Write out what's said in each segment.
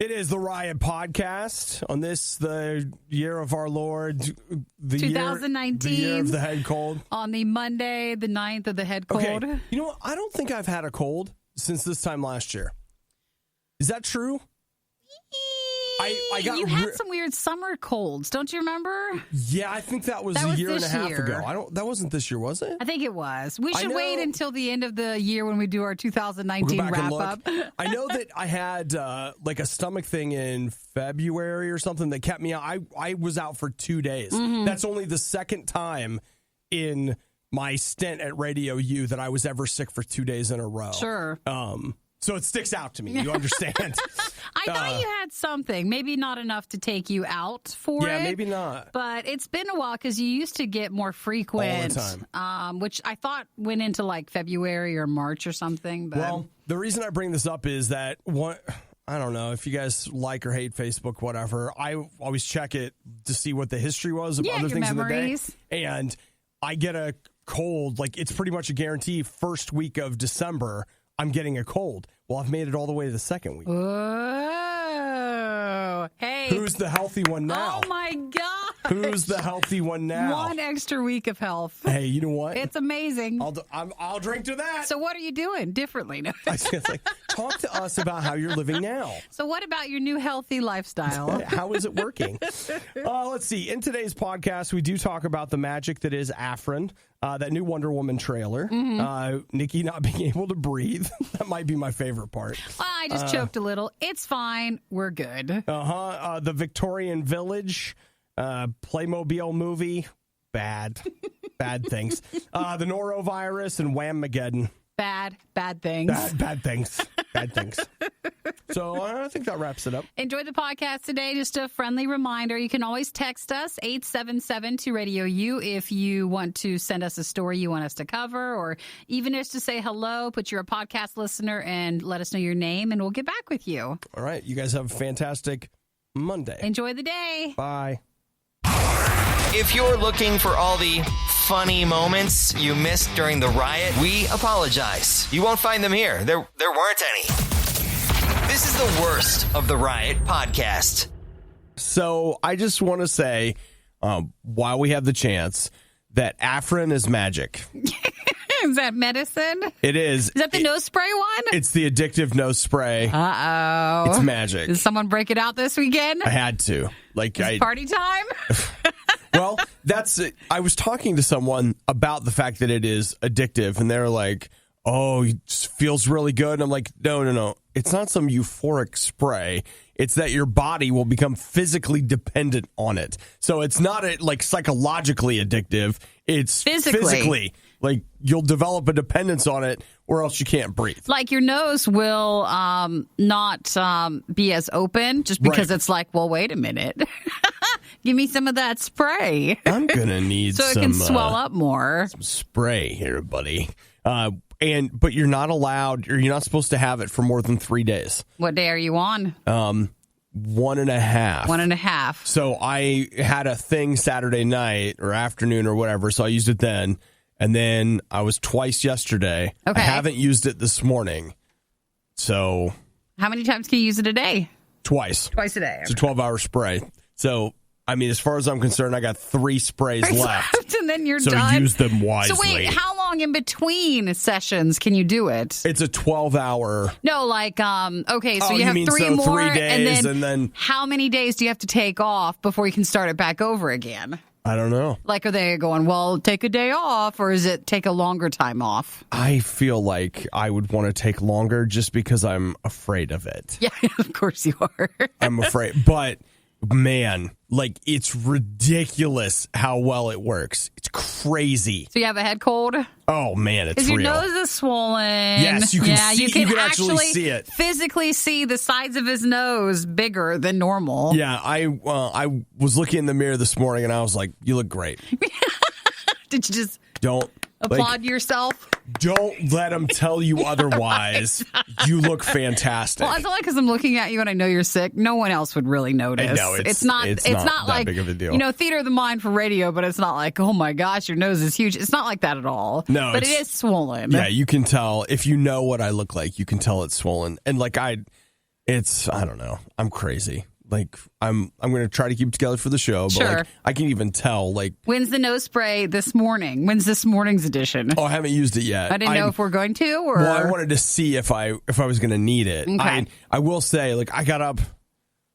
It is the RIOT podcast on this, the year of our Lord, the 2019. Year of the head cold. On the Monday, the 9th of the head cold. Okay. You know what? I don't think I've had a cold since this time last year. Is that true? You had some weird summer colds, don't you remember? Yeah, I think that was a year and a half ago. That wasn't this year, was it? I think it was. We should wait until the end of the year when we do our 2019 wrap-up. I know that I had like a stomach thing in February or something that kept me out. I was out for 2 days. Mm-hmm. That's only the second time in my stint at RadioU that I was ever sick for 2 days in a row. Sure. So it sticks out to me. You understand? I thought you had something. Maybe not enough to take you out for it. Yeah, maybe not. But it's been a while because you used to get more frequent. All the time. Which I thought went into like February or March or something. But well, the reason I bring this up is that I don't know if you guys like or hate Facebook, whatever. I always check it to see what the history was of other things memories. In the day. And I get a cold. Like, it's pretty much a guarantee. First week of December, I'm getting a cold. Well, I've made it all the way to the second week. Oh, hey. Who's the healthy one now? Oh, my God. Who's the healthy one now? One extra week of health. Hey, you know what? It's amazing. I'll drink to that. So what are you doing differently? Talk to us about how you're living now. So what about your new healthy lifestyle? How is it working? Let's see. In today's podcast, we do talk about the magic that is Afrin, that new Wonder Woman trailer. Mm-hmm. Nikki not being able to breathe. That might be my favorite part. I just choked a little. It's fine. We're good. The Victorian Village, Playmobil movie. Bad things. The Norovirus and Whamageddon. Bad things. Bad things. Bad things. So I think that wraps it up. Enjoy the podcast today. Just a friendly reminder, you can always text us, 877-2-RADIO-U, if you want to send us a story you want us to cover, or even just to say hello, put you're a podcast listener, and let us know your name, and we'll get back with you. All right. You guys have a fantastic Monday. Enjoy the day. Bye. If you're looking for all the funny moments you missed during the riot, we apologize. You won't find them here. There weren't any. This is the worst of the RIOT podcast. So I just want to say, while we have the chance, that Afrin is magic. Is that medicine? It is. Is that the nose spray one? It's the addictive nose spray. Uh-oh. It's magic. Did someone break it out this weekend? I had to. Party time? Well, that's it. I was talking to someone about the fact that it is addictive, and they're like, oh, it just feels really good. And I'm like, no. It's not some euphoric spray. It's that your body will become physically dependent on it. So it's not psychologically addictive. It's physically. Like, you'll develop a dependence on it, or else you can't breathe. Like, your nose will not be as open just because it's like, well, wait a minute. Give me some of that spray. I'm going to need so some... it can swell up more. Some spray here, buddy. But you're not allowed, or you're not supposed to have it for more than 3 days. What day are you on? 1.5. 1.5. So I had a thing Saturday night or afternoon or whatever, so I used it then. And then I was twice yesterday. Okay. I haven't used it this morning. So... How many times can you use it a day? Twice. Twice a day. It's a 12-hour spray. So... I mean, as far as I'm concerned, I got 3 sprays left. And then you're so done. So use them wisely. So wait, how long in between sessions can you do it? It's a 12-hour. No, okay, so you have 3 more. 3 days, and then how many days do you have to take off before you can start it back over again? I don't know. Like, are they going, well, take a day off, or is it take a longer time off? I feel like I would want to take longer just because I'm afraid of it. Yeah, of course you are. I'm afraid. But... man, it's ridiculous how well it works. It's crazy. So you have a head cold? Oh, man, it's real. Because your nose is swollen. Yes, you can see. You can actually see it. Physically see the sides of his nose bigger than normal. Yeah, I was looking in the mirror this morning, and I was like, you look great. Did you just... Don't... applaud yourself? Don't let them tell you otherwise. You look fantastic. Well, I feel like because I'm looking at you and I know you're sick, no one else would really notice. I know, it's not that like, big of a deal. Theater of the mind for radio, but it's not like, oh my gosh, your nose is huge. It's not like that at all. No. But it is swollen. Yeah, you can tell. If you know what I look like, you can tell it's swollen. And I don't know. I'm crazy. Like, I'm going to try to keep it together for the show, but Sure. like, I can even tell, like... When's the nose spray this morning? When's this morning's edition? Oh, I haven't used it yet. I didn't know if we're going to, or... Well, I wanted to see if I was going to need it. Okay. I will say, like, I got up,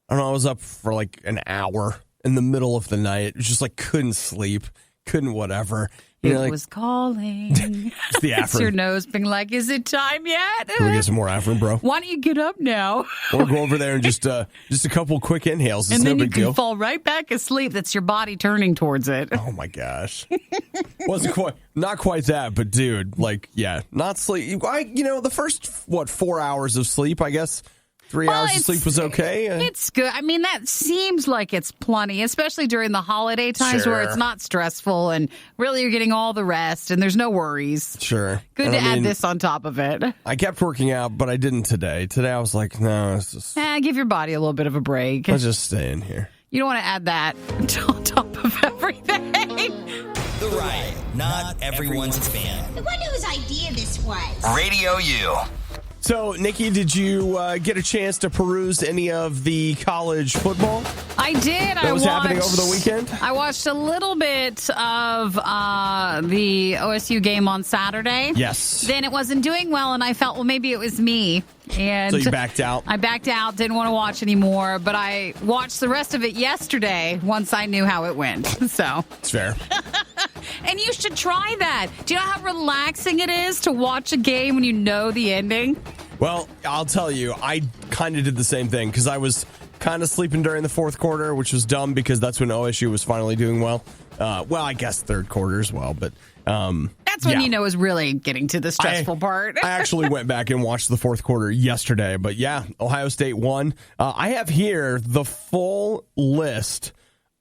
I don't know, I was up for like an hour in the middle of the night. It was just like, couldn't sleep, couldn't whatever. You know, It like, was calling. it's the It's your Afrin. nose being like, is it time yet? Can we get some more Afrin, bro? Why don't you get up now? Or go over there and just a couple quick inhales. It's And no then you big can deal. fall right back asleep. That's your body turning towards it. Oh my gosh. Not quite that, but dude, like, yeah, not sleep. The first, 4 hours of sleep, I guess. 3 hours of sleep was okay. It's good. I mean, that seems like it's plenty, especially during the holiday times where Sure. it's not stressful and really you're getting all the rest and there's no worries. Sure. Good And to I add mean, this on top of it. I kept working out, but I didn't today. Today I was like, no, it's just, Give your body a little bit of a break. let's just stay in here. You don't want to add that on top of everything. The Riot. Not everyone's a fan. I wonder whose idea this was. Radio U. So, Nikki, did you get a chance to peruse any of the college football I did. that was happening over the weekend? I watched a little bit of the OSU game on Saturday. Yes. Then it wasn't doing well, and I felt, well, maybe it was me. And So you backed out? I backed out, didn't want to watch anymore, but I watched the rest of it yesterday once I knew how it went. So, It's fair. and you should try that. Do you know how relaxing it is to watch a game when you know the ending? Well, I'll tell you, I kind of did the same thing because I was kind of sleeping during the fourth quarter, which was dumb because that's when OSU was finally doing well. I guess third quarter as well, but That's when you know is really getting to the stressful part. I actually went back and watched the fourth quarter yesterday, but yeah, Ohio State won. I have here the full list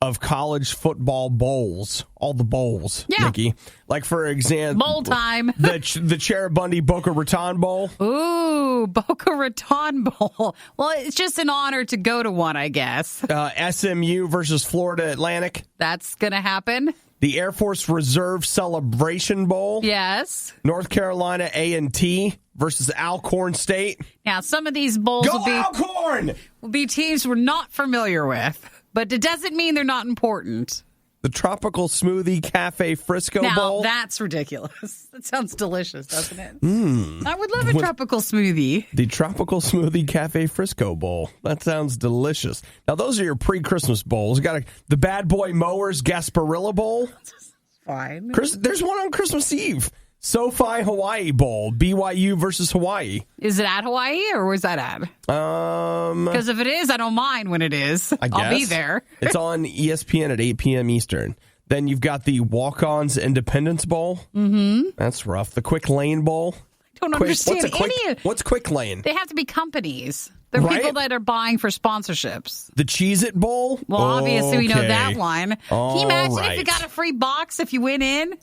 of college football bowls, all the bowls, Yeah. Nikki. Like, for example, Bowl time. the Cheribundi Boca Raton Bowl. Ooh, Boca Raton Bowl. Well, it's just an honor to go to one, I guess. SMU versus Florida Atlantic. That's going to happen. The Air Force Reserve Celebration Bowl. Yes. North Carolina A&T versus Alcorn State. Now, some of these bowls Go Alcorn! will be teams we're not familiar with, but it doesn't mean they're not important. The Tropical Smoothie Cafe Frisco Now, Bowl. that's ridiculous. That sounds delicious, doesn't it? I would love a tropical smoothie. The Tropical Smoothie Cafe Frisco Bowl. That sounds delicious. Now, those are your pre-Christmas bowls. You got the Bad Boy Mowers Gasparilla Bowl. Fine. There's one on Christmas Eve. SoFi Hawaii Bowl. BYU versus Hawaii. Is it at Hawaii or where's that at? Because if it is, I don't mind when it is. I guess. I'll be there. It's on ESPN at 8 p.m. Eastern. Then you've got the Walk-Ons Independence Bowl. Mm-hmm. That's rough. The Quick Lane Bowl. I don't understand any of What's Quick Lane? They have to be companies. They're Right? people that are buying for sponsorships. The Cheez-It Bowl? Well, obviously, we know Okay. that one. Can All you imagine if right. you got a free box if you went in?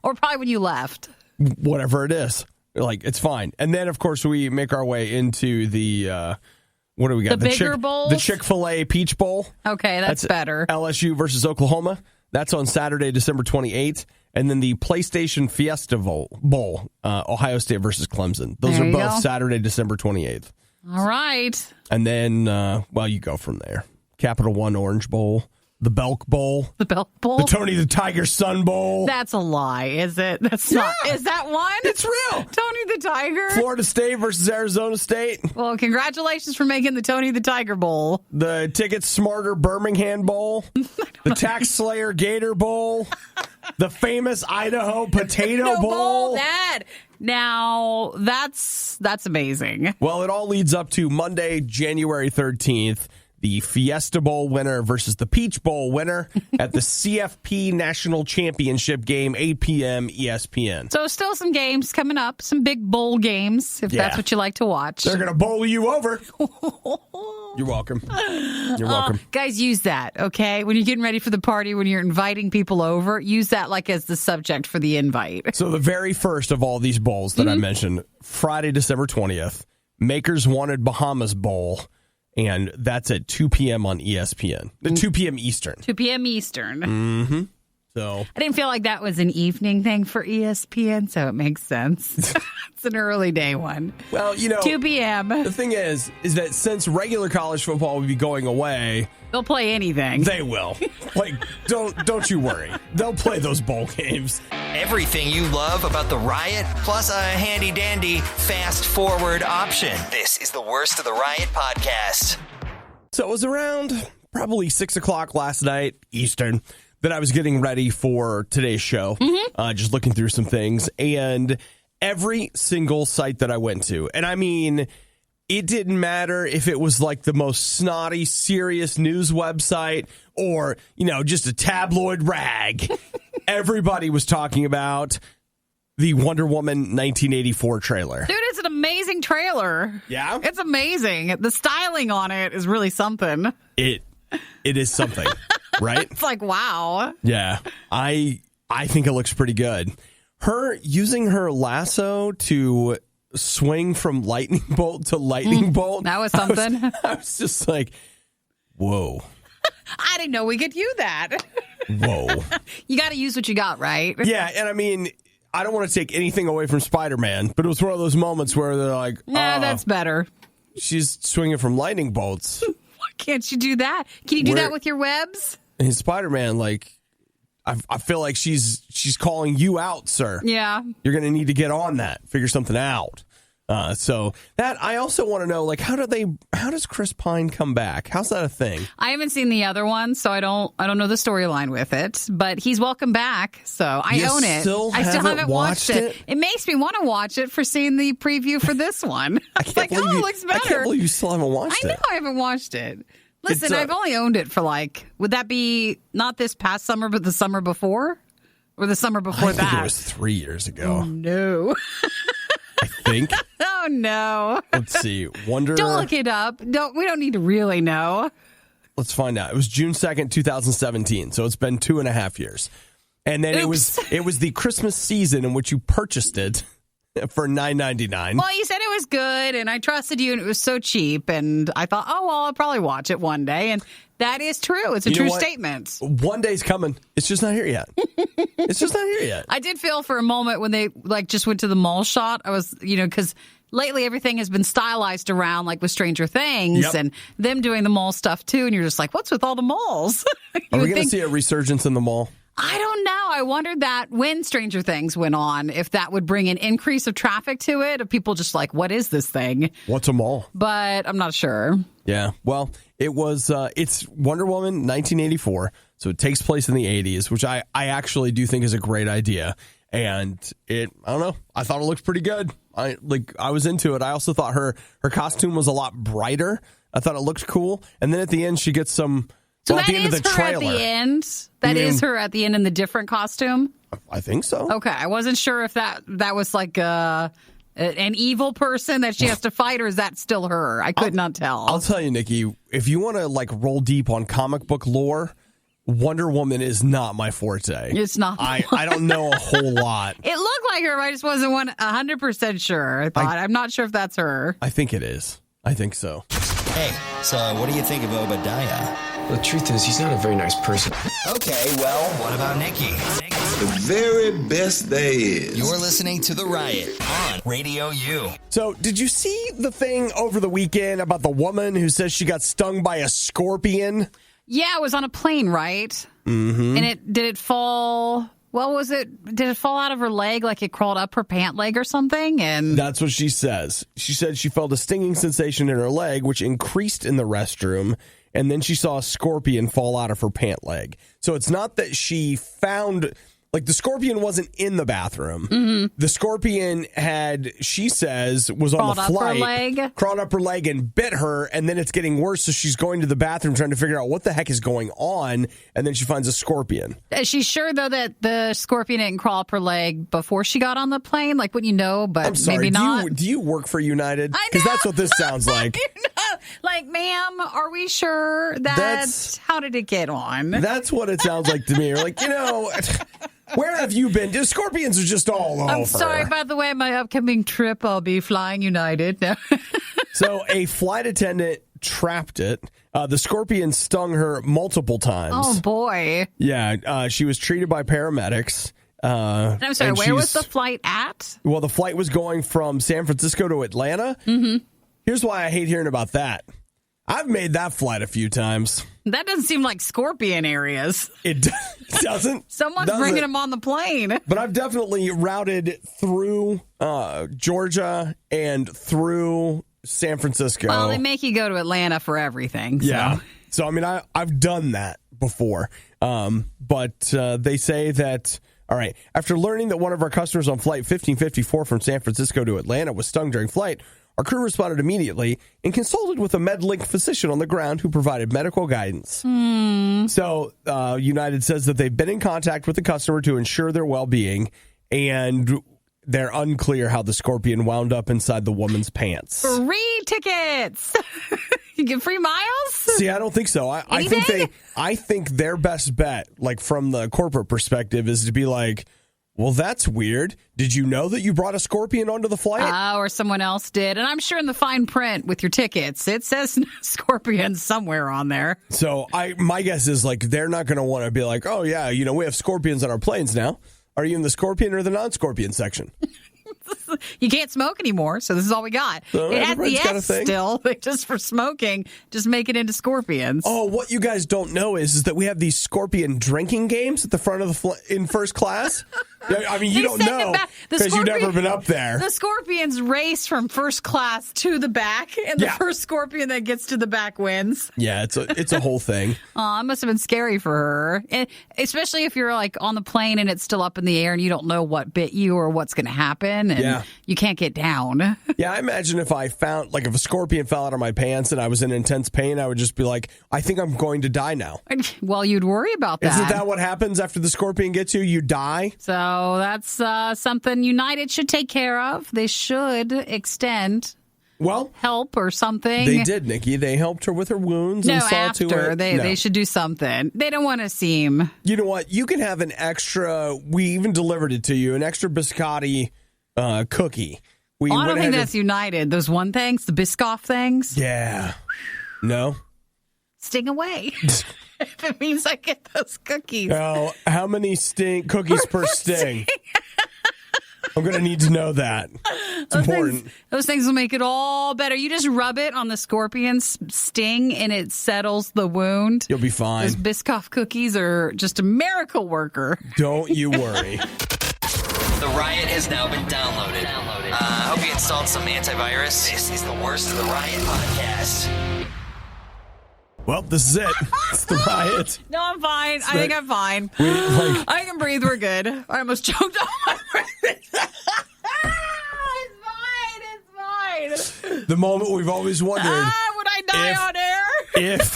Or probably when you left. Whatever it is. Like, it's fine. And then, of course, we make our way into the, what do we got? The bigger bowls? The Chick-fil-A Peach Bowl. Okay, that's better. LSU versus Oklahoma. That's on Saturday, December 28th. And then the PlayStation Fiesta Bowl, Ohio State versus Clemson. Those There are you both go. Saturday, December 28th. All right. And then, you go from there. Capital One Orange Bowl. The Belk Bowl. The Belk Bowl. The Tony the Tiger Sun Bowl. That's a lie, is it? That's not. Is that one? It's real. Tony the Tiger. Florida State versus Arizona State. Well, congratulations for making the Tony the Tiger Bowl. The Ticket Smarter Birmingham Bowl. The Tax Slayer Gator Bowl. The famous Idaho Potato Bowl. Dad. Now, that's amazing. Well, it all leads up to Monday, January 13th. The Fiesta Bowl winner versus the Peach Bowl winner at the CFP National Championship game, 8 p.m. ESPN. So still some games coming up, some big bowl games, if that's what you like to watch. They're going to bowl you over. You're welcome. You're welcome. Guys, use that, okay? When you're getting ready for the party, when you're inviting people over, use that like as the subject for the invite. So the very first of all these bowls that I mentioned, Friday, December 20th, Makers Wanted Bahamas Bowl. And that's at 2 p.m. on ESPN. 2 p.m. Eastern. 2 p.m. Eastern. Mm-hmm. So I didn't feel like that was an evening thing for ESPN, so it makes sense. It's an early day one. Well, 2 p.m. The thing is that since regular college football will be going away, They'll play anything. they will. Don't you worry. They'll play those bowl games. Everything you love about the Riot, plus a handy-dandy fast-forward option. This is the Worst of the Riot podcast. So it was around probably 6 o'clock last night, Eastern, that I was getting ready for today's show, just looking through some things, and every single site that I went to, and I mean, it didn't matter if it was like the most snotty, serious news website or, just a tabloid rag. Everybody was talking about the Wonder Woman 1984 trailer. Dude, it's an amazing trailer. Yeah? It's amazing. The styling on it is really something. It is something, right? It's like, wow. Yeah, I think it looks pretty good. Her using her lasso to swing from lightning bolt to lightning bolt. That was something. I was just like, whoa. I didn't know we could use that. Whoa. You got to use what you got, right? Yeah, and I mean, I don't want to take anything away from Spider-Man, but it was one of those moments where they're like, Nah, that's better. She's swinging from lightning bolts. Why can't you do that? Can you do that with your webs? And Spider-Man, I feel like she's calling you out, sir. Yeah. You're going to need to get on that, figure something out. So that I also want to know, how does Chris Pine come back? How's that a thing? I haven't seen the other one, so I don't know the storyline with it. But he's welcome back, so I own it. I still haven't watched it. It makes me want to watch it for seeing the preview for this one. It's like, it looks better. I can't believe you still haven't watched it. I know I haven't watched it. Listen, I've only owned it for would that be not this past summer, but the summer before, or the summer before that? I think it was 3 years ago. Oh, no. I think. Oh, no. Let's see. Don't look it up. We don't need to really know. Let's find out. It was June 2nd, 2017. So it's been 2.5 years. And then it was the Christmas season in which you purchased it for $9.99. Well, you said it was good, and I trusted you, and it was so cheap. And I thought, I'll probably watch it one day. And that is true. It's a true statement. One day's coming. It's just not here yet. It's just not here yet. I did feel for a moment when they just went to the mall shot. I was, because lately everything has been stylized around with Stranger Things and them doing the mall stuff too. And you're just like, what's with all the malls? Are we going to see a resurgence in the mall? I don't know. I wondered that when Stranger Things went on, if that would bring an increase of traffic to it, of people just what is this thing? What's a mall? But I'm not sure. Yeah. Well, it's Wonder Woman 1984. So it takes place in the 80s, which I actually do think is a great idea. And I don't know. I thought it looked pretty good. I was into it. I also thought her costume was a lot brighter. I thought it looked cool. And then at the end, she gets some. So that is her trailer. At the end? That is her at the end in the different costume? I think so. Okay. I wasn't sure if that was an evil person that she has to fight, or is that still her? I could not tell. I'll tell you, Nikki, if you want to roll deep on comic book lore, Wonder Woman is not my forte. It's not. I don't know a whole lot. It looked like her, but I just wasn't 100% sure. I'm not sure if that's her. I think it is. I think so. Hey, so what do you think of Obadiah? The truth is, he's not a very nice person. Okay, well, what about Nikki? The very best there is. You're listening to The Riot on RadioU. So, did you see the thing over the weekend about the woman who says she got stung by a scorpion? Yeah, it was on a plane, right? Mm-hmm. And did it fall... What was it? Did it fall out of her leg like it crawled up her pant leg or something? And that's what she says. She said she felt a stinging sensation in her leg, which increased in the restroom, and then she saw a scorpion fall out of her pant leg. So it's not that she found... the scorpion wasn't in the bathroom. Mm-hmm. The scorpion she says, was on the flight. Crawled up her leg and bit her, and then it's getting worse, so she's going to the bathroom trying to figure out what the heck is going on, and then she finds a scorpion. Is she sure, though, that the scorpion didn't crawl up her leg before she got on the plane? Wouldn't you know, but I'm sorry, maybe not? Do you work for United? Because that's what this sounds like. Ma'am, are we sure how did it get on? That's what it sounds like to me. You're where have you been? The scorpions are just all over. I'm sorry, by the way, my upcoming trip, I'll be flying United. So a flight attendant trapped it. The scorpion stung her multiple times. Oh, boy. Yeah, she was treated by paramedics. I'm sorry, where was the flight at? Well, the flight was going from San Francisco to Atlanta. Mm-hmm. Here's why I hate hearing about that. I've made that flight a few times. That doesn't seem like scorpion areas. It doesn't. Someone's bringing them on the plane. But I've definitely routed through Georgia and through San Francisco. Well, they make you go to Atlanta for everything. So. Yeah. So, I mean, I've done that before. But they say that, all right, after learning that one of our customers on flight 1554 from San Francisco to Atlanta was stung during flight, our crew responded immediately and consulted with a MedLink physician on the ground who provided medical guidance. So United says that they've been in contact with the customer to ensure their well-being, and they're unclear how the scorpion wound up inside the woman's pants. Free tickets! You get free miles? See, I don't think so. I think their best bet, like from the corporate perspective, is to be like, well, that's weird. Did you know that you brought a scorpion onto the flight? Or someone else did. And I'm sure in the fine print with your tickets, it says scorpion somewhere on there. So my guess is like they're not going to want to be like, oh, yeah, we have scorpions on our planes now. Are you in the scorpion or the non-scorpion section? You can't smoke anymore, so this is all we got. So it has the S thing. still, just for smoking, just make it into scorpions. Oh, what you guys don't know is that we have these scorpion drinking games at the front of the in first class. I mean, you don't know because you've never been up there. The scorpions race from first class to the back, and the first scorpion that gets to the back wins. Yeah, it's a whole thing. Oh, it must have been scary for her, and especially if you're like on the plane and it's still up in the air and you don't know what bit you or what's going to happen, and you can't get down. Yeah, I imagine if I found, like, if a scorpion fell out of my pants and I was in intense pain, I would just be like, I think I'm going to die now. Well, you'd worry about that. Isn't that what happens after the scorpion gets you? You die? So that's something United should take care of. They should extend help or something. They did, Nikki. They helped her with her wounds and saw to it. They should do something. They don't want to seem... You know what? You can have an extra... We even delivered it to you, an extra biscotti cookie. I don't think that's United. Those one things, the Biscoff things. Yeah. No? Sting away. If it means I get those cookies. Oh, how many cookies per sting? I'm going to need to know that. It's important. Those things will make it all better. You just rub it on the scorpion's sting and it settles the wound. You'll be fine. Those Biscoff cookies are just a miracle worker. Don't you worry. The Riot has now been downloaded. I hope you installed some antivirus. This is the worst of the Riot podcast. Well, this is it. It's the Riot. No, I'm fine. I think I'm fine. I can breathe. We're good. I almost choked on my breath. It's fine. The moment we've always wondered. Would I die on air? If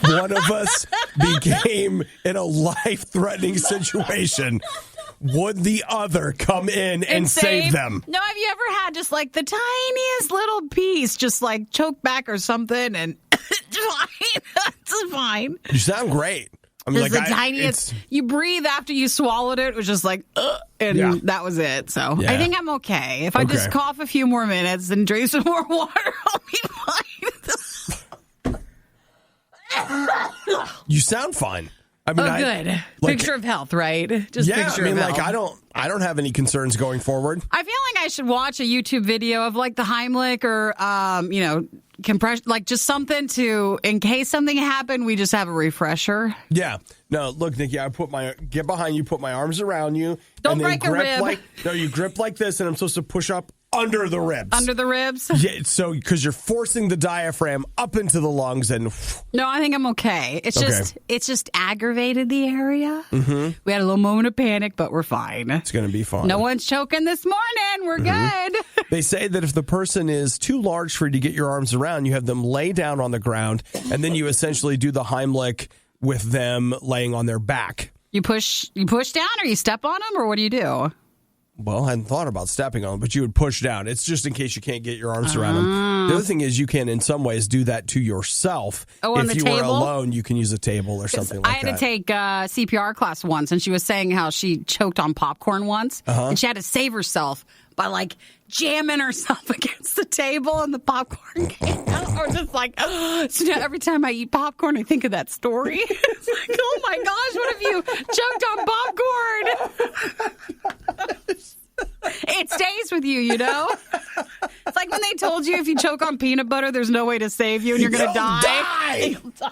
one of us became in a life-threatening situation, would the other come in and save them? No, have you ever had just like the tiniest little piece just like choke back or something and it's fine. You sound great. I mean, like the tiniest. You breathe after you swallowed it. It was just like, and that was it. So I think I'm okay. If I just cough a few more minutes and drink some more water, I'll be fine. You sound fine. I mean, good. Picture of health, right? Just picture of health. I don't have any concerns going forward. I feel like I should watch a YouTube video of like the Heimlich or, compression, like just something to, in case something happened, we just have a refresher. Yeah. No, look, Nikki, get behind you, put my arms around you. Don't break a rib. You grip like this, and I'm supposed to push up under the ribs. Under the ribs? Yeah, so because you're forcing the diaphragm up into the lungs and... No, I think I'm okay. It's just aggravated the area. Mm-hmm. We had a little moment of panic, but we're fine. It's going to be fine. No one's choking this morning. We're good. They say that if the person is too large for you to get your arms around, you have them lay down on the ground, and then you essentially do the Heimlich with them laying on their back. You push down or you step on them, or what do you do? Well, I hadn't thought about stepping on them, but you would push down. It's just in case you can't get your arms around them. The other thing is you can, in some ways, do that to yourself. Oh, on if the you table? were alone, you can use a table or something like I had that. to take CPR class once, and she was saying how she choked on popcorn once, and she had to save herself by, like, jamming herself against the table and the popcorn came out. Or just like, so now every time I eat popcorn, I think of that story. It's like, oh my gosh, what if you choked on popcorn? It stays with you, you know? It's like when they told you if you choke on peanut butter, there's no way to save you and you're going to die. You'll die.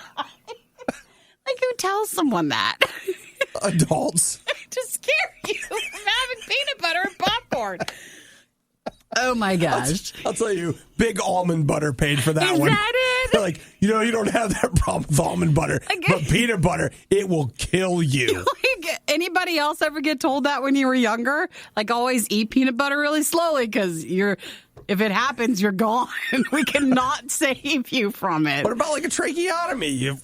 Like, who tells someone that? Adults. To scare you from having peanut butter and popcorn. Oh, my gosh. I'll tell you, big almond butter paid for that Is one. that it? They're like, you don't have that problem with almond butter, but peanut butter, it will kill you. Like, anybody else ever get told that when you were younger? Like, always eat peanut butter really slowly because if it happens, you're gone. We cannot save you from it. What about like a tracheotomy?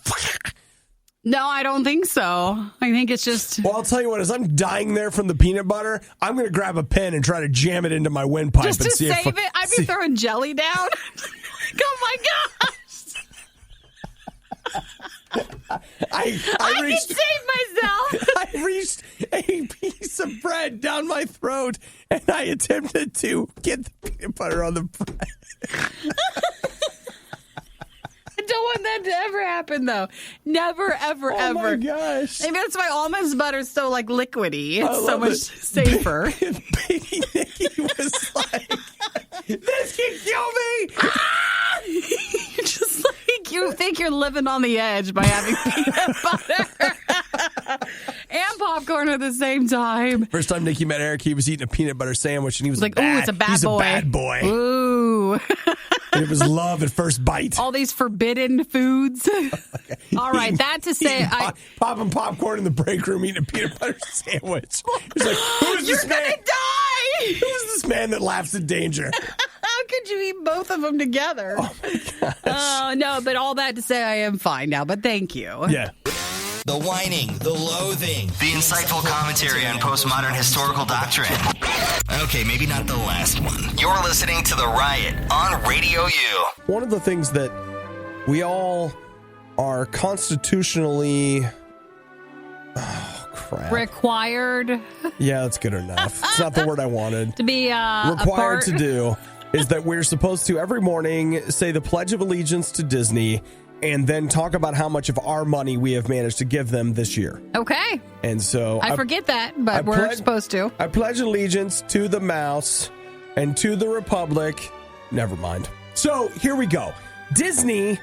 No, I don't think so. I think it's just... Well, I'll tell you what, as I'm dying there from the peanut butter, I'm going to grab a pen and try to jam it into my windpipe. Just to and see save if, it? I'd be throwing jelly down. Oh, my gosh. I can save myself. I reached a piece of bread down my throat, and I attempted to get the peanut butter on the bread. I don't want that to ever happen, though. Never, ever, ever. Oh, my gosh. Maybe that's why almond butter's so, like, liquidy. It's so love much it. safer. Baby Nikki was like, this can kill me. You're just like, you think you're living on the edge by having peanut butter and popcorn at the same time. First time Nikki met Eric, he was eating a peanut butter sandwich, and he was Like, ooh, it's a bad he's boy. a bad boy. Ooh. And it was love at first bite. All these forbidden foods. All right, that to say, popping popcorn in the break room, eating a peanut butter sandwich. He's like, who's you're this man? gonna die. Who's this man that laughs at danger? How could you eat both of them together? Oh my gosh. Oh, no, but all that to say, I am fine now. But thank you. Yeah. The whining, the loathing, the insightful commentary on postmodern historical doctrine. Okay, maybe not the last one. You're listening to The Riot on Radio U. One of the things that we all are constitutionally... Oh, crap. Required Yeah, that's good enough. It's not the word I wanted. to be Required to do is that we're supposed to every morning say the Pledge of Allegiance to Disney and then talk about how much of our money we have managed to give them this year. Okay. And so I forget that, but we're supposed to. I pledge allegiance to the mouse and to the republic. Never mind. So here we go. Disney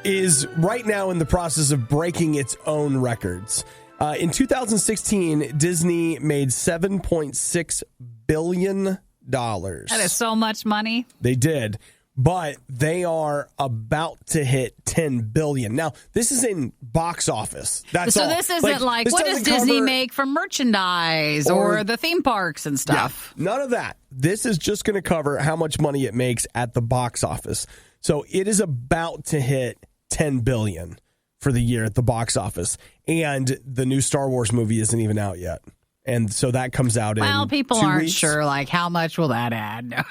is right now in the process of breaking its own records. In 2016, Disney made $7.6 billion. That is so much money. They did. But they are about to hit $10 billion. Now, this is in box office. That's so all. This isn't like this what does doesn't Disney cover- make from merchandise or the theme parks and stuff? Yeah, none of that. This is just going to cover how much money it makes at the box office. So it is about to hit $10 billion for the year at the box office. And the new Star Wars movie isn't even out yet. And so that comes out in 2 weeks. Well, people aren't sure, like, how much will that add? No.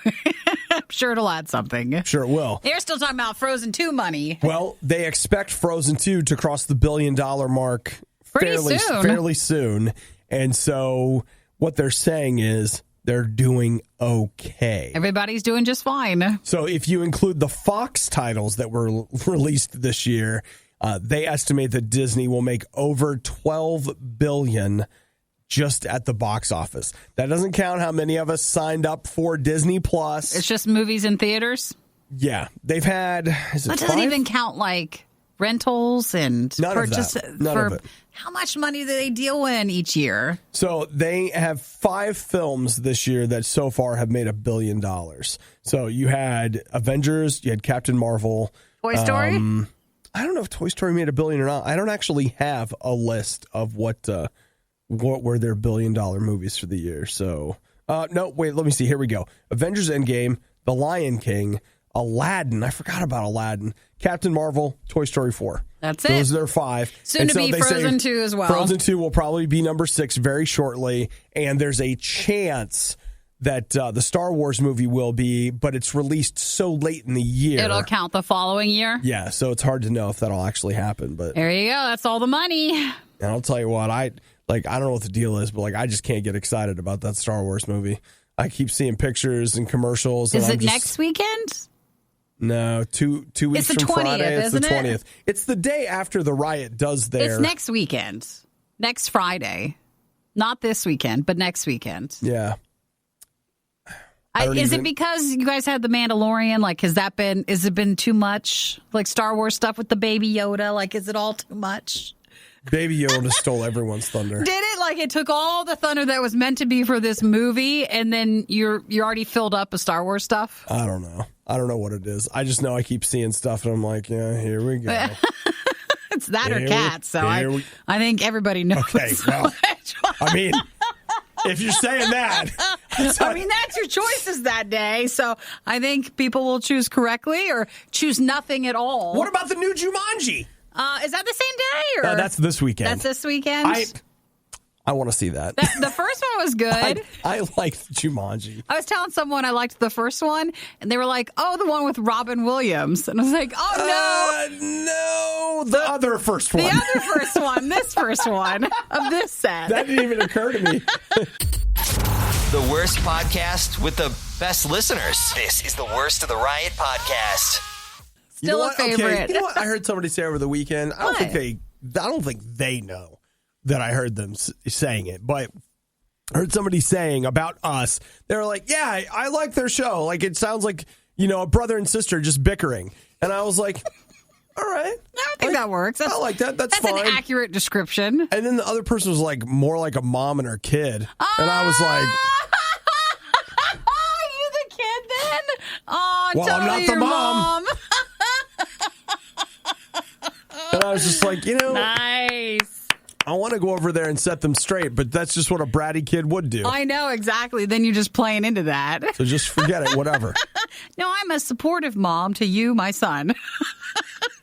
I'm sure it'll add something. Sure it will. They're still talking about Frozen 2 money. Well, they expect Frozen 2 to cross the $1 billion mark fairly soon. And so what they're saying is they're doing okay. Everybody's doing just fine. So if you include the Fox titles that were released this year, they estimate that Disney will make over $12 billion just at the box office. That doesn't count how many of us signed up for Disney Plus. It's just movies in theaters? Yeah. They've had... That doesn't even count, like, rentals and purchase. None of it. How much money do they deal in each year? So they have 5 films this year that so far have made $1 billion. So you had Avengers, you had Captain Marvel. Toy Story? I don't know if Toy Story made $1 billion or not. I don't actually have a list of what were their $1 billion movies for the year. So, no, wait, let me see. Here we go. Avengers Endgame, The Lion King, Aladdin. I forgot about Aladdin. Captain Marvel, Toy Story 4. That's it. Those are their 5. Soon to be Frozen 2 as well. Frozen 2 will probably be number 6 very shortly. And there's a chance that the Star Wars movie will be, but it's released so late in the year. It'll count the following year? Yeah, so it's hard to know if that'll actually happen. But there you go. That's all the money. And I'll tell you what, I don't know what the deal is, but I just can't get excited about that Star Wars movie. I keep seeing pictures and commercials. Is it next weekend? No, two weeks it's the from 20th, Friday. It's the 20th. It? It's the day after the riot does their... It's next weekend. Next Friday. Not this weekend, but next weekend. Yeah. Is it because you guys had the Mandalorian? Has it been too much? Like Star Wars stuff with the Baby Yoda? Is it all too much? Baby Yoda stole everyone's thunder. Did it? It took all the thunder that was meant to be for this movie, and then you're already filled up with Star Wars stuff? I don't know. I don't know what it is. I just know I keep seeing stuff, and I'm like, yeah, here we go. It's that or cats, so I think everybody knows. Okay, well, I mean, if you're saying that. That's your choices that day, so I think people will choose correctly or choose nothing at all. What about the new Jumanji? Is that the same day? Or? That's this weekend. That's this weekend? I want to see that. The first one was good. I liked Jumanji. I was telling someone I liked the first one, and they were like, oh, the one with Robin Williams. And I was like, oh, no. No, the other first one. The other first one. This first one of this set. That didn't even occur to me. The worst podcast with the best listeners. This is the Worst of the Riot podcast. Still a favorite. Okay, you know what I heard somebody say over the weekend? I don't think they know that I heard them saying it, but I heard somebody saying about us. They were like, yeah, I like their show. It sounds like, a brother and sister just bickering. And I was like, all right. I think that works. I like that. That's fine. An accurate description. And then the other person was more like a mom and her kid. And I was like... Are you the kid then? Oh, well, I'm not the mom. And I was just like, nice. I want to go over there and set them straight, but that's just what a bratty kid would do. I know, exactly. Then you're just playing into that. So just forget it, whatever. No, I'm a supportive mom to you, my son.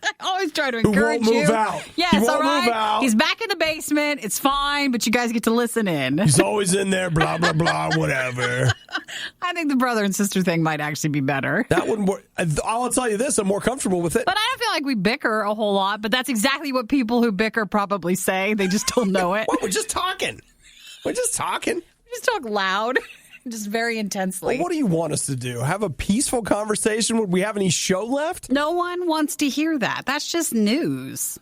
I always try to encourage you. Who won't move out. Yes, he won't all right. move out. He's back in the basement. It's fine, but you guys get to listen in. He's always in there, blah, blah, blah, whatever. I think the brother and sister thing might actually be better. That wouldn't work. I'll tell you this, I'm more comfortable with it. But I don't feel like we bicker a whole lot, but that's exactly what people who bicker probably say. They just don't know it. Well, we're just talking. We just talk loud. Just very intensely. Well, what do you want us to do? Have a peaceful conversation? Would we have any show left? No one wants to hear that. That's just news.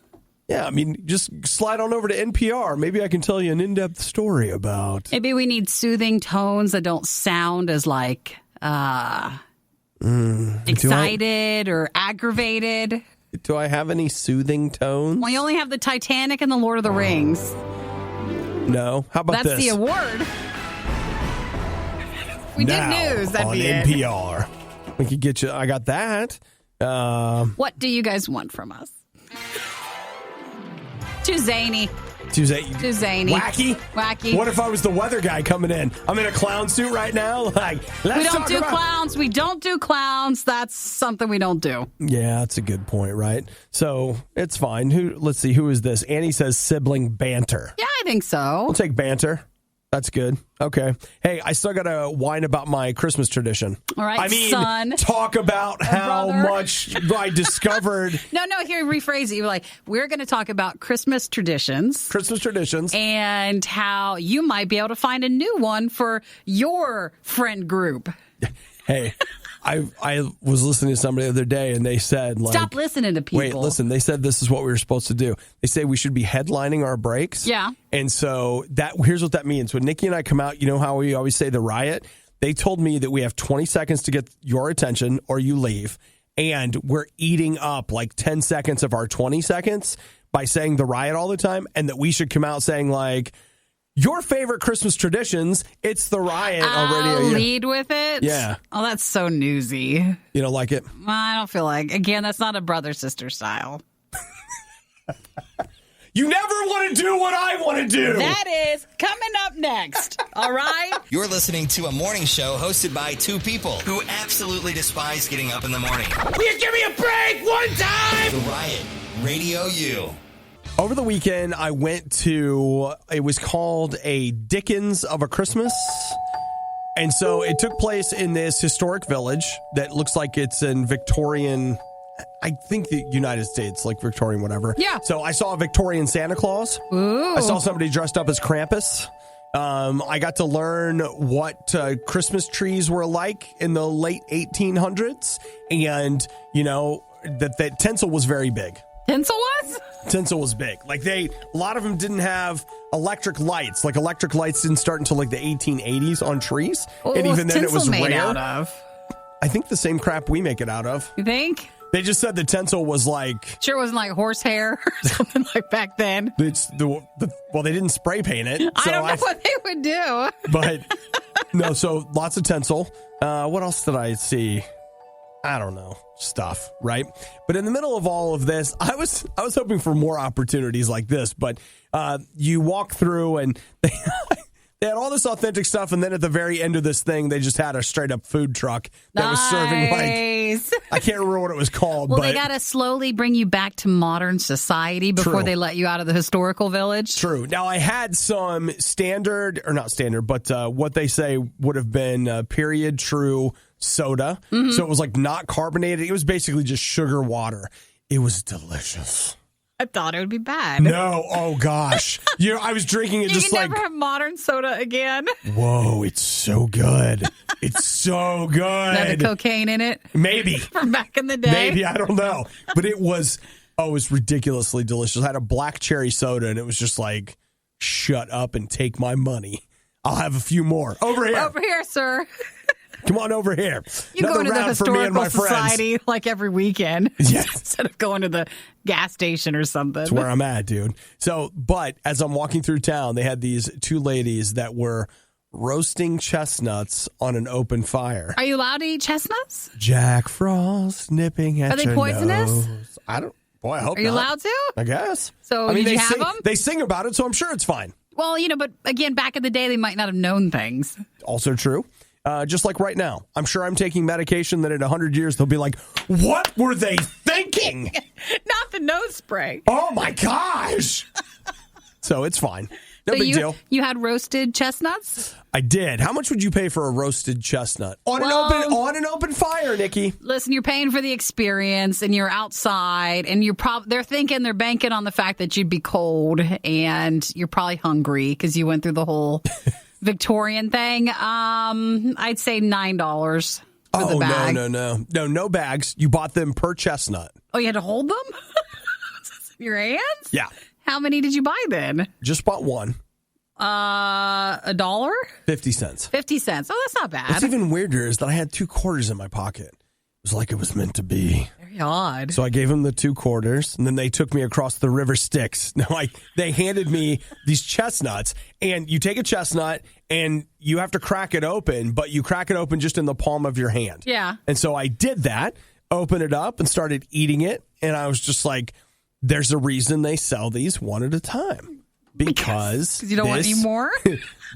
Yeah, just slide on over to NPR. Maybe I can tell you an in-depth story about... Maybe we need soothing tones that don't sound as excited or aggravated. Do I have any soothing tones? Well, you only have the Titanic and the Lord of the Rings. No. How about That's this? the award. We did news. That'd be it. NPR. We could get you. I got that. What do you guys want from us? Too zany. Too zany. Wacky? What if I was the weather guy coming in? I'm in a clown suit right now. We don't do clowns. We don't do clowns. That's something we don't do. Yeah, that's a good point, right? So it's fine. Let's see. Who is this? Annie says sibling banter. Yeah, I think so. We'll take banter. That's good. Okay. Hey, I still got to whine about my Christmas tradition. All right, son. Talk about how brother. much I discovered. No, here, rephrase it. You're like, we're going to talk about Christmas traditions. And how you might be able to find a new one for your friend group. Hey, I was listening to somebody the other day, and they said, stop listening to people. Wait, listen. They said this is what we were supposed to do. They say we should be headlining our breaks. Yeah. And so here's what that means. When Nikki and I come out, you know how we always say the riot? They told me that we have 20 seconds to get your attention or you leave. And we're eating up 10 seconds of our 20 seconds by saying the riot all the time. And that we should come out saying your favorite Christmas traditions, it's the riot already. Lead with it? Yeah. Oh, that's so newsy. You don't like it? Well, I don't feel like. Again, that's not a brother-sister style. You never want to do what I want to do. That is coming up next. All right? You're listening to a morning show hosted by two people who absolutely despise getting up in the morning. Will you give me a break one time? The Riot, RadioU. Over the weekend, I went to, it was called a Dickens of a Christmas. And so it took place in this historic village that looks like it's in Victorian, I think the United States, like Victorian, whatever. Yeah. So I saw a Victorian Santa Claus. Ooh. I saw somebody dressed up as Krampus. I got to learn what Christmas trees were like in the late 1800s. And, you know, that tinsel was very big. Tinsel was? Tinsel was big. Like a lot of them didn't have electric lights. Like electric lights didn't start until like the 1880s on trees. What and even then it was made rare. Out of? I think the same crap we make it out of. You think? They just said the tinsel was like... Sure wasn't like horsehair or something like back then. It's well, they didn't spray paint it. So I don't know what they would do. But, no, so lots of tinsel. What else did I see? I don't know. Stuff, right? But in the middle of all of this, I was hoping for more opportunities like this. But you walk through and they had all this authentic stuff, and then at the very end of this thing, they just had a straight up food truck that was serving like I can't remember what it was called. Well, but they got to slowly bring you back to modern society before they let you out of the historical village. True. Now, I had some standard, or not standard, but what they say would have been period true soda. Mm-hmm. So it was like not carbonated. It was basically just sugar water. It was delicious. I thought it would be bad. No. Oh, gosh. I was drinking it you just can like... never have modern soda again. Whoa, it's so good. It's so good. Had the cocaine in it? Maybe. From back in the day? Maybe. I don't know. But it was ridiculously delicious. I had a black cherry soda, and it was just like, shut up and take my money. I'll have a few more. Over here. Over here, sir. Come on over here. You go into the historical society like every weekend. Yes. Instead of going to the gas station or something. That's where I'm at, dude. So, but as I'm walking through town, they had these two ladies that were roasting chestnuts on an open fire. Are you allowed to eat chestnuts? Jack Frost nipping at your Are they poisonous? nose. I hope not. Are you allowed to? I guess. So, did you have them? They sing about it, so I'm sure it's fine. Well, but again, back in the day, they might not have known things. Also true. Just like right now. I'm sure I'm taking medication that in 100 years they'll be like, what were they thinking? Not the nose spray. Oh, my gosh. So it's fine. No big deal. You had roasted chestnuts? I did. How much would you pay for a roasted chestnut? On an open fire, Nikki. Listen, you're paying for the experience, and you're outside, and they're banking on the fact that you'd be cold, and you're probably hungry because you went through the whole Victorian thing. I'd say $9 for the bag. No bags. You bought them per chestnut. Oh, you had to hold them in your hands? Yeah. How many did you buy then? Just bought one. $1? 50 cents. 50 cents. Oh, that's not bad. What's even weirder is that I had 2 quarters in my pocket. It was like it was meant to be. Very odd. So I gave them the 2 quarters, and then they took me across the river Styx. Now, they handed me these chestnuts, and you take a chestnut, and you have to crack it open, but you crack it open just in the palm of your hand. Yeah. And so I did that, opened it up, and started eating it, and I was just like, there's a reason they sell these one at a time. Because you don't want any more?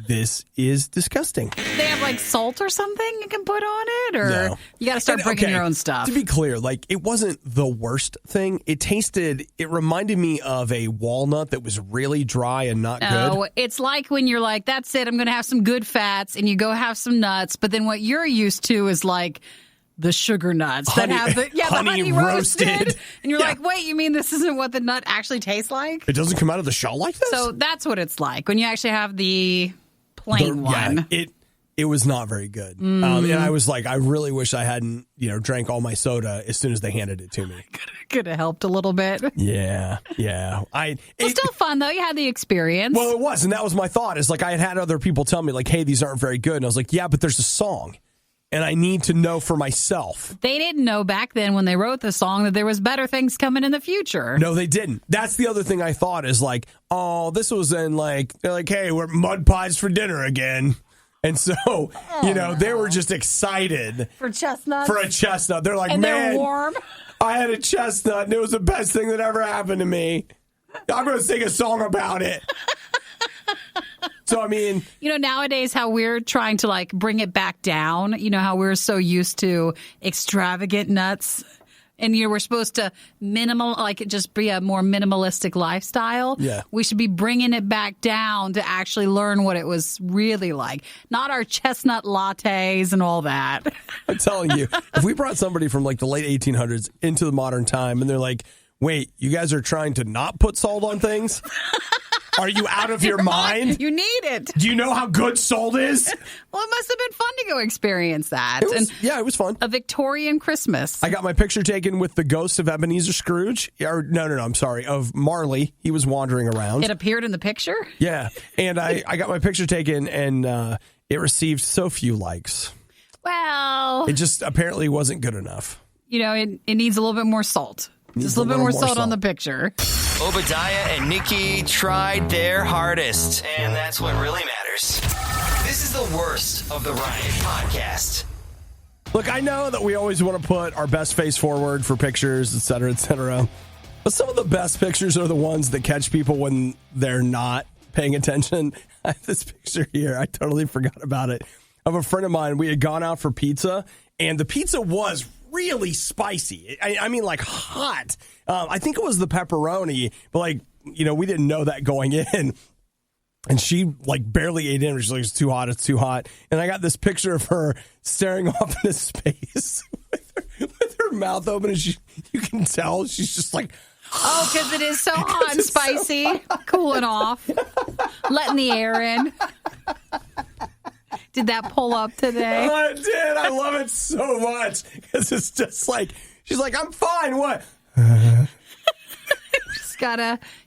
This is disgusting. They have like salt or something you can put on it? Or no. You got to start bringing your own stuff? To be clear, it wasn't the worst thing. It reminded me of a walnut that was really dry and not good. Oh, it's like when you're like, that's it, I'm going to have some good fats, and you go have some nuts, but then what you're used to is like the sugar nuts that have the honey roasted. And you're like, wait, you mean this isn't what the nut actually tastes like? It doesn't come out of the shell like this? So that's what it's like when you actually have the plain one. Yeah, it was not very good. And I was like, I really wish I hadn't, drank all my soda as soon as they handed it to me. Could have helped a little bit. Yeah. It's still fun, though. You had the experience. Well, it was. And that was my thought. Is like I had other people tell me, like, hey, these aren't very good. And I was like, yeah, but there's a song. And I need to know for myself. They didn't know back then when they wrote the song that there was better things coming in the future. No, they didn't. That's the other thing I thought is like, oh, this was in they're like, hey, we're mud pies for dinner again. And so, they were just excited. For chestnuts? For a chestnut. They're like, and man, they're warm. I had a chestnut and it was the best thing that ever happened to me. I'm going to sing a song about it. So, I mean... nowadays how we're trying to, bring it back down. How we're so used to extravagant nuts and you were supposed to just be a more minimalistic lifestyle. Yeah. We should be bringing it back down to actually learn what it was really like. Not our chestnut lattes and all that. I'm telling you, if we brought somebody from like the late 1800s into the modern time and they're like, wait, you guys are trying to not put salt on things? Are you out of your mind? You need it. Do you know how good salt is? Well, it must have been fun to go experience that. It was fun. A Victorian Christmas. I got my picture taken with the ghost of Ebenezer Scrooge. No, I'm sorry, of Marley. He was wandering around. It appeared in the picture? Yeah, and I got my picture taken, and it received so few likes. Well, It just apparently wasn't good enough. It needs a little bit more salt. Just a little bit more salt on the picture. Obadiah and Nikki tried their hardest, and that's what really matters. This is the worst of the Riot podcast. Look, I know that we always want to put our best face forward for pictures, et cetera, but some of the best pictures are the ones that catch people when they're not paying attention. I have this picture here. I totally forgot about it. Of a friend of mine. We had gone out for pizza, and the pizza was really spicy. I mean, like hot. I think it was the pepperoni, but we didn't know that going in. And she barely ate in. She's like, it's too hot. And I got this picture of her staring off into space with her mouth open. And you can tell she's just like, oh, because it is so hot and spicy, cooling off, letting the air in. Did that pull up today? Oh, it did. I love it so much because it's just she's like, I'm fine. What?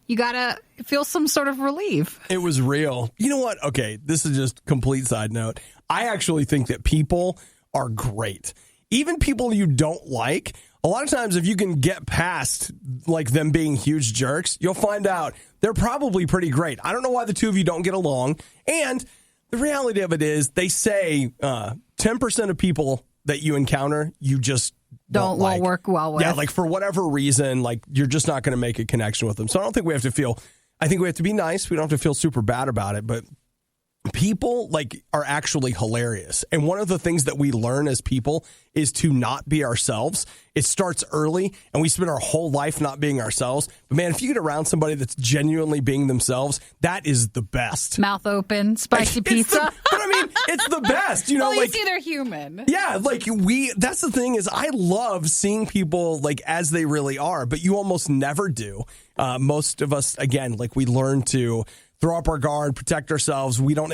You gotta feel some sort of relief. It was real. You know what? Okay, this is just complete side note. I actually think that people are great. Even people you don't like. A lot of times, if you can get past them being huge jerks, you'll find out they're probably pretty great. I don't know why the two of you don't get along. And the reality of it is, they say 10% of people that you encounter, you just don't like. Work well with. Yeah, for whatever reason, you're just not going to make a connection with them. So I don't think we have to feel, I think we have to be nice. We don't have to feel super bad about it, but people are actually hilarious. And one of the things that we learn as people is to not be ourselves. It starts early and we spend our whole life not being ourselves. But man, if you get around somebody that's genuinely being themselves, that is the best. Mouth open, spicy pizza. But I mean, it's the best, Well, you see they're human. Yeah, that's the thing is I love seeing people as they really are, but you almost never do. Most of us, again, we learn to throw up our guard, protect ourselves. We don't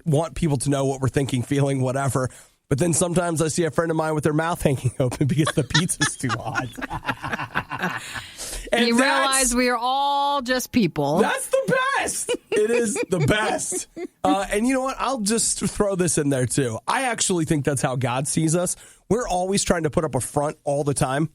want people to know what we're thinking, feeling, whatever. But then sometimes I see a friend of mine with their mouth hanging open because the pizza's too hot. And you realize we are all just people. That's the best. It is the best. And you know what? I'll just throw this in there too. I actually think that's how God sees us. We're always trying to put up a front all the time,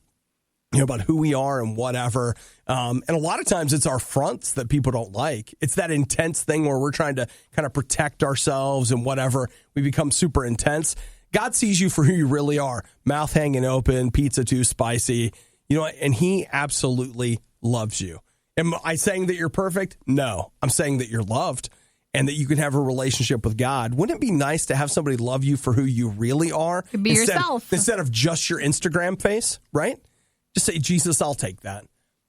about who we are and whatever. And a lot of times it's our fronts that people don't like. It's that intense thing where we're trying to kind of protect ourselves and whatever. We become super intense. God sees you for who you really are. Mouth hanging open, pizza too spicy. You know what? And he absolutely loves you. Am I saying that you're perfect? No. I'm saying that you're loved and that you can have a relationship with God. Wouldn't it be nice to have somebody love you for who you really are? Be yourself. Instead of just your Instagram face, right? Just say, Jesus, I'll take that.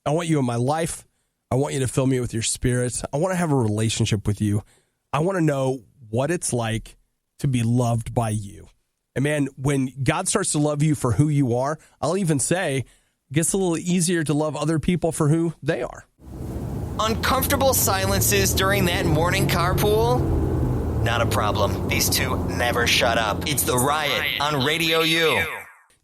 I want you in my life. I want you to fill me with your spirit. I want to have a relationship with you. I want to know what it's like to be loved by you. And man, when God starts to love you for who you are, I'll even say, it gets a little easier to love other people for who they are. Uncomfortable silences during that morning carpool? Not a problem. These two never shut up. It's the Riot on Radio U.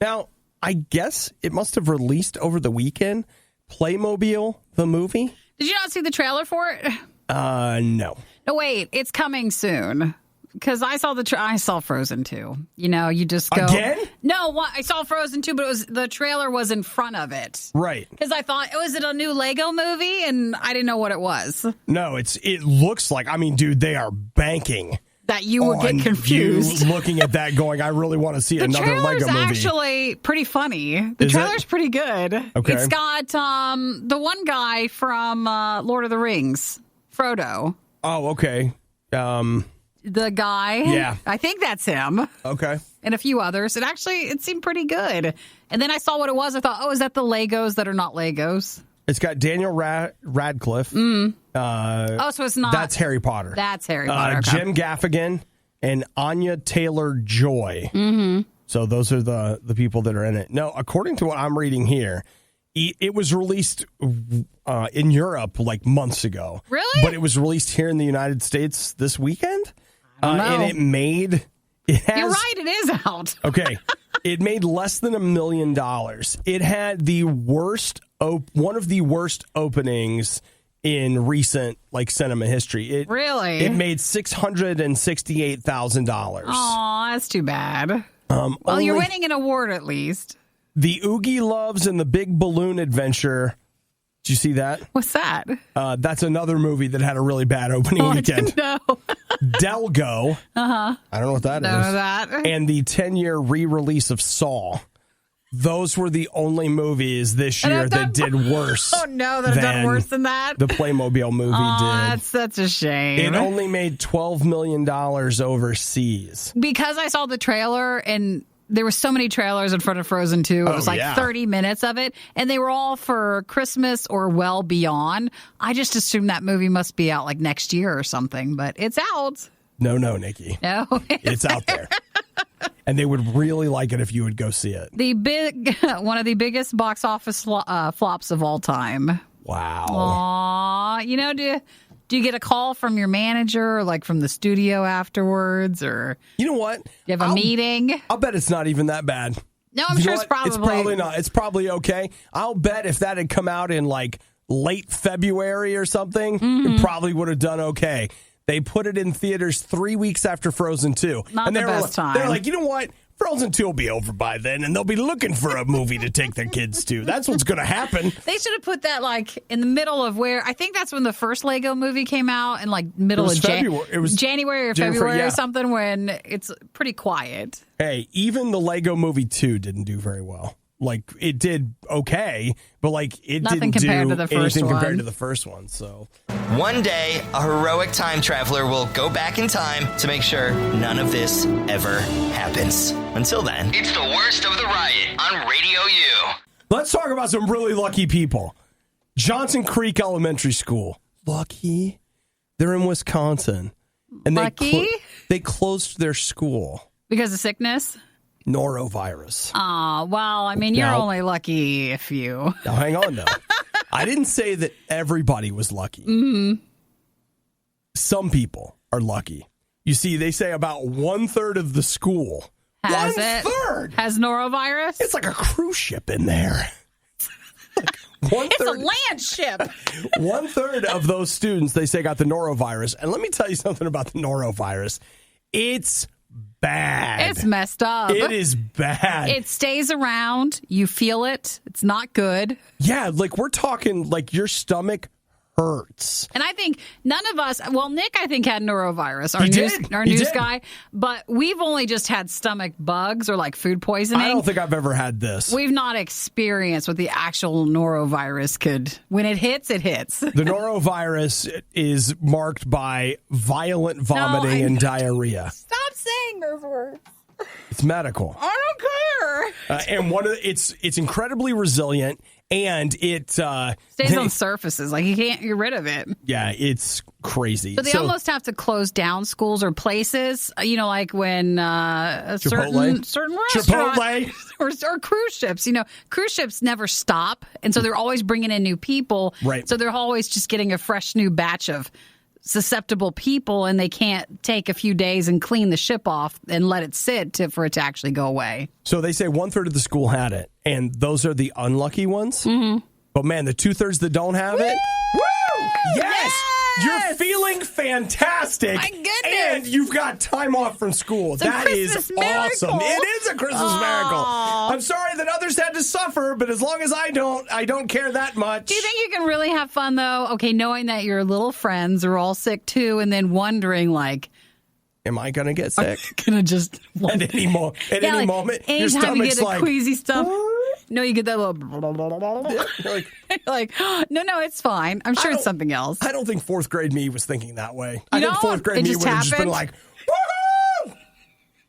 Now, I guess it must have released over the weekend. Playmobil, the movie. Did you not see the trailer for it? No. No, wait. It's coming soon. Because I saw I saw Frozen 2. You just go... Again? No, I saw Frozen 2, but the trailer was in front of it. Right. Because I thought, was it a new Lego movie? And I didn't know what it was. No, it looks like, dude, they are banking. That you would get confused. You looking at that going, I really want to see another Lego movie. The trailer's actually pretty funny. The trailer's pretty good. Okay. It's got the one guy from Lord of the Rings, Frodo. Oh, okay. The guy. Yeah. I think that's him. Okay. and a few others. It seemed pretty good. And then I saw what it was. I thought, oh, is that the Legos that are not Legos? It's got Daniel Radcliffe. So it's not. That's Harry Potter. That's Harry Potter. Okay. Jim Gaffigan and Anya Taylor-Joy. Mm-hmm. So those are the people that are in it. No, according to what I'm reading here, it was released in Europe like months ago. Really? But it was released here in the United States this weekend. I don't know. And it made... You're right, it is out. Okay. It made less than $1 million. It had the worst, one of the worst openings in recent cinema history. Really? It made $668,000. Oh, that's too bad. Well, you're winning an award at least. The Oogie Loves and the Big Balloon Adventure. Did you see that? What's that? That's another movie that had a really bad opening weekend. No. Delgo. Uh-huh. I don't know what that is. That. And the 10-year re-release of Saw. Those were the only movies this year that did worse. Oh, no, that have done worse than that? The Playmobil movie did. That's such a shame. It only made $12 million overseas. Because I saw the trailer and... There were so many trailers in front of Frozen 2. It was 30 minutes of it. And they were all for Christmas or well beyond. I just assumed that movie must be out next year or something. But it's out. No, Nikki. No. It's out there. And they would really like it if you would go see it. One of the biggest box office flops of all time. Wow. Aw. Do you get a call from your manager or from the studio afterwards? Or you know what? You have a meeting? I'll bet it's not even that bad. No, I'm sure it's probably... It's probably not. It's probably okay. I'll bet if that had come out in late February or something, it probably would have done okay. They put it in theaters 3 weeks after Frozen 2. Not the best time. They're like, you know what? Frozen 2 will be over by then, and they'll be looking for a movie to take their kids to. That's what's going to happen. They should have put that, in the middle of where... I think that's when the first Lego movie came out, in, middle of February. It was January or February or something, when it's pretty quiet. Hey, even the Lego movie 2 didn't do very well. It did okay, but, it Nothing didn't compared do to the first anything one. compared to the first one, so... One day, a heroic time traveler will go back in time to make sure none of this ever happens. Until then, it's the worst of the riot on Radio U. Let's talk about some really lucky people. Johnson Creek Elementary School. Lucky? They're in Wisconsin. And lucky? They closed their school. Because of sickness? Norovirus. Oh, well, you're only lucky if you... Now, hang on, though. I didn't say that everybody was lucky. Mm-hmm. Some people are lucky. You see, they say about 1/3 of the school. Has 1/3? Has norovirus? It's like a cruise ship in there. It's a land ship. 1/3 of those students, they say, got the norovirus. And let me tell you something about the norovirus. It's bad. It's messed up. It is bad. It stays around. You feel it. It's not good. Yeah, we're talking your stomach hurts. And I think none of us, Nick, I think, had norovirus, our He news did. guy, but we've only just had stomach bugs or food poisoning. I don't think I've ever had this. We've not experienced what the actual norovirus could. When it hits, it hits. The norovirus is marked by violent vomiting and diarrhea. Stop saying those words. It's medical. I don't care. And it's incredibly resilient, and it stays on surfaces. You can't get rid of it. Yeah, it's crazy. So they almost have to close down schools or places. When certain restaurants or cruise ships. Cruise ships never stop, and so they're always bringing in new people. Right. So they're always just getting a fresh new batch of susceptible people, and they can't take a few days and clean the ship off and let it sit for it to actually go away. So they say 1/3 of the school had it, and those are the unlucky ones. Mm-hmm. But man, the 2/3 that don't have it, woo! Yes! You're feeling fantastic. My goodness. And you've got time off from school. That is awesome. It is a Christmas miracle. I'm sorry that others had to suffer, but as long as I don't care that much. Do you think you can really have fun, though? Okay, knowing that your little friends are all sick, too, and then wondering, am I going to get sick? Going to just... At any moment, your stomach's you get a queasy stomach. No, you get that little... no, it's fine. I'm sure it's something else. I don't think 4th grade me was thinking that way. I think 4th grade me would have just been like, woohoo!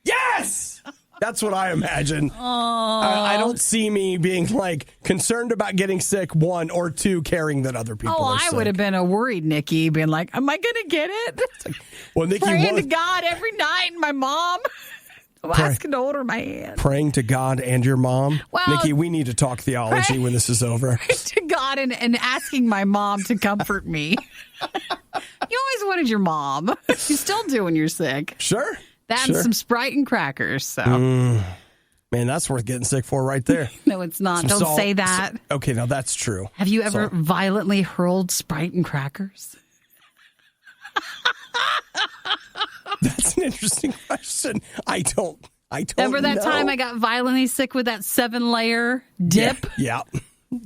Yes! That's what I imagine. I don't see me being like concerned about getting sick, one, or two, caring that other people are sick. I would have been a worried Nikki, being like, am I going to get it? Well, Nikki praying to God every night, and my mom. I'm asking to hold her my hand. Praying to God and your mom? Well, Nikki, we need to talk theology when this is over. To God and asking my mom to comfort me. You always wanted your mom. You still do when you're sick. Sure. That's some Sprite and crackers. So, man, that's worth getting sick for right there. No, it's not. Some Don't salt. say that. Okay, now that's true. Have you ever violently hurled Sprite and crackers? That's an interesting question. I don't Remember that know. time I got violently sick with that 7-layer dip? Yeah.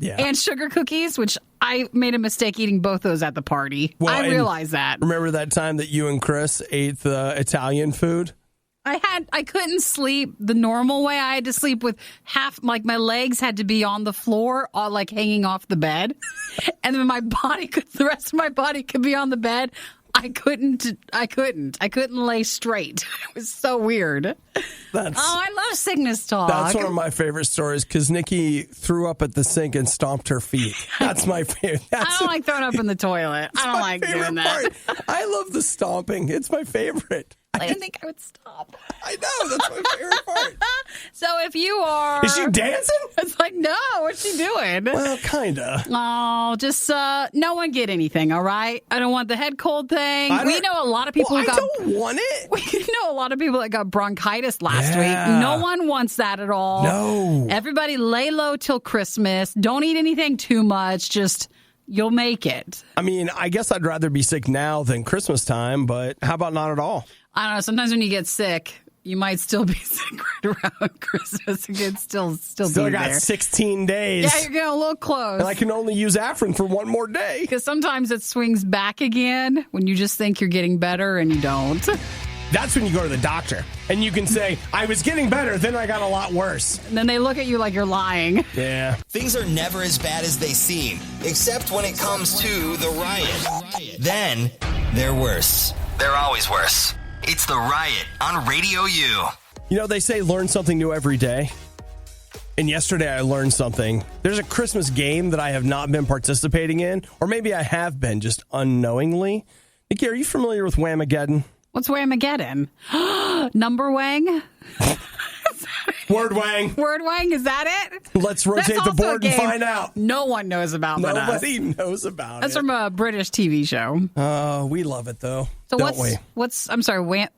And sugar cookies, which I made a mistake eating both those at the party. Well, I realized that. Remember that time that you and Chris ate the Italian food? I couldn't sleep the normal way. I had to sleep with my legs had to be on the floor, like hanging off the bed. And then the rest of my body could be on the bed. I couldn't lay straight. It was so weird. I love sickness talk. That's one of my favorite stories because Nikki threw up at the sink and stomped her feet. That's my favorite. I don't like throwing up in the toilet. I don't like doing that. I love the stomping. It's my favorite. I didn't think I would stop. I know. That's my favorite part. So if you are... Is she dancing? It's like, no. What's she doing? Well, kind of. Oh, just no one get anything, all right? I don't want the head cold thing. We know a lot of people I don't want it. We know a lot of people that got bronchitis last week. No one wants that at all. No. Everybody lay low till Christmas. Don't eat anything too much. Just... You'll make it. I mean, I guess I'd rather be sick now than Christmas time, but how about not at all? I don't know. Sometimes when you get sick, you might still be sick right around Christmas. You could still be got there. 16 days. Yeah, you're getting a little close. And I can only use Afrin for one more day. Because sometimes it swings back again when you just think you're getting better and you don't. That's when you go to the doctor and you can say, I was getting better, then I got a lot worse. And then they look at you like you're lying. Yeah. Things are never as bad as they seem, except when it comes to the riot. Then they're worse. They're always worse. It's the Riot on Radio U. You know, they say learn something new every day. And yesterday I learned something. There's a Christmas game that I have not been participating in, or maybe I have been just unknowingly. Nikki, are you familiar with Whamageddon? What's Whamageddon? Number Wang? Word Wang. Word Wang, is that it? Let's rotate the board and find out. No one knows about but us. Nobody knows about That's it. from a British TV show. We love it, though. So I'm sorry,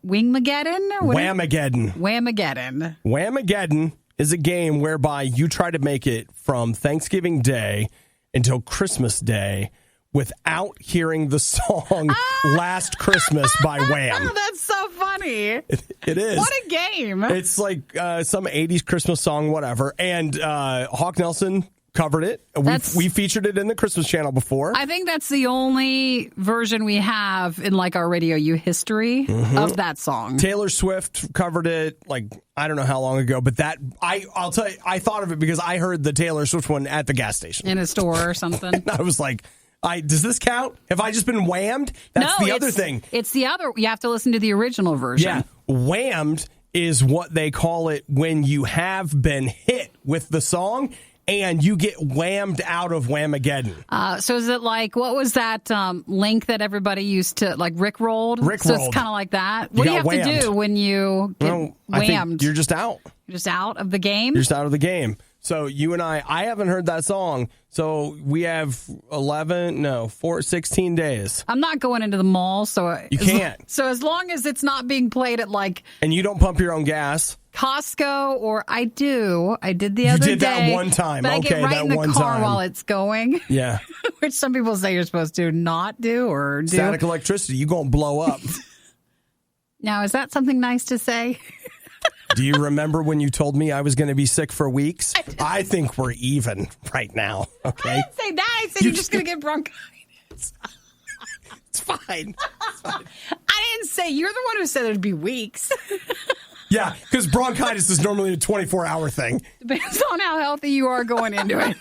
Wingmageddon? Whamageddon. Whamageddon. Whamageddon is a game whereby you try to make it from Thanksgiving Day until Christmas Day without hearing the song Last Christmas by Wham. Oh, that's so funny. It is. What a game. It's like some 80s Christmas song, whatever. And Hawk Nelson covered it. We featured it in the Christmas channel before. I think that's the only version we have in like our Radio U history of that song. Taylor Swift covered it like I don't know how long ago, but I'll tell you, I thought of it because I heard the Taylor Swift one at the gas station. In a store or something. And I was like, does this count? Have I just been whammed? That's the other thing. It's the other. You have to listen to the original version. Yeah. Whammed is what they call it when you have been hit with the song and you get whammed out of Whamageddon. So is it like, what was that link that everybody used to, like Rickrolled? So it's kind of like that. What do you have to do when you get whammed? I think you're just out. You're just out of the game? You're just out of the game. So you and I haven't heard that song. So we have 16 days. I'm not going into the mall, so you can't. So as long as it's not being played at like, and you don't pump your own gas, Costco, or I did the other day. You did that one time. But I get right in the car while it's going. Yeah, which some people say you're supposed to not do or do. Static electricity, you gonna blow up. Now, is that something nice to say? Do you remember when you told me I was going to be sick for weeks? I think we're even right now. Okay. I didn't say that. I said you're just going to get bronchitis. It's fine. I didn't say you're the one who said it'd be weeks. Yeah, because bronchitis is normally a 24-hour thing. Depends on how healthy you are going into it.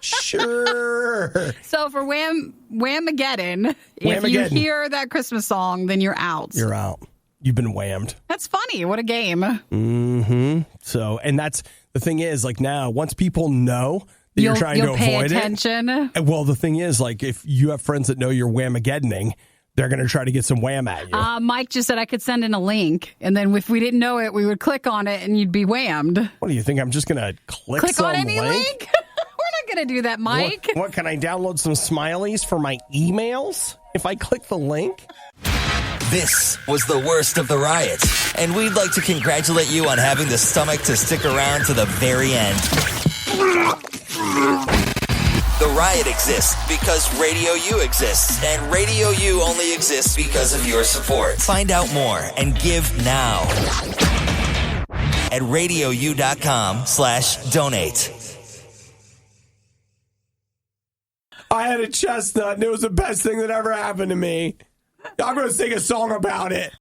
Sure. So for Whamageddon, if you hear that Christmas song, then you're out. You're out. you've been whammed. That's funny. What a game. Mm-hmm. So, and that's the thing is, like now, once people know that you're trying to pay avoid attention. it. Well, the thing is, like, if you have friends that know you're whamageddoning, they're going to try to get some wham at you. Mike just said I could send in a link, and then if we didn't know it, we would click on it, and you'd be whammed. What do you think? I'm just going to click some on any link? We're not going to do that, Mike. What, can I download some smileys for my emails if I click the link? This was the worst of the riot, and we'd like to congratulate you on having the stomach to stick around to the very end. The riot exists because RadioU exists, and RadioU only exists because of your support. Find out more and give now at RadioU.com/donate. I had a chestnut, and it was the best thing that ever happened to me. I'm going to sing a song about it.